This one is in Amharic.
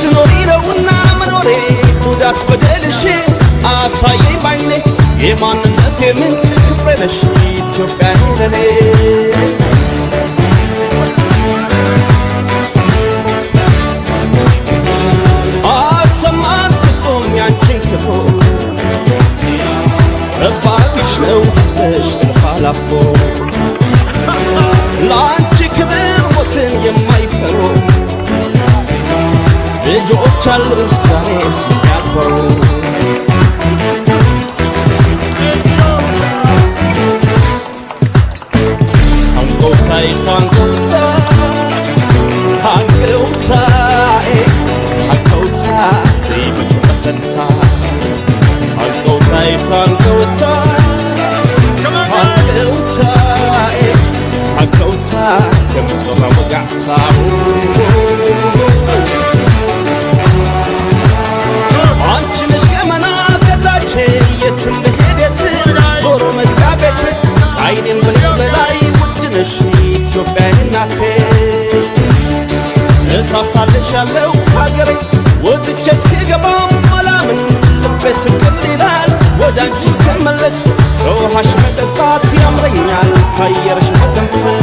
ስትኖሪ ነውና መኖሬ ጉዳት በደልሽን አሳየኝ ባይኔ የማንነቴ ምንጭ ክብሬ ነሽ ኢትዮጵያ ለኔ አሰማን ፍጹም ያንቺን ክፉ ጠባቂሽ ነው ሕዝብሽ እልፍ አላፎ ለአንቺ ክብር ሞትን የማይፈሩ ልጆች አሉሽ ዛሬ የሚያኮሩ አንጎታይ አንጎታይ አንጎታይ በሰንታ አንጎታይ አንጎታይ አንጎታይ ከምትራ ወጋሳው አንቺ ነሽ ገመና ከታች የትም ብሄድ ዞሮ መግቢያ ቤት አይኔም በላይ ውድ ነሽ ኢትዮጵያ እናቴ እሳሳልሻለሁ ሀገሬ ወጥቼ እስክገባም አላምን ልቤ ስቅል ይላል ወደ አንቺ እስክመለስ ከውሃሽ መጠጣት ያምረኛል ካየርሽ መተንፈስ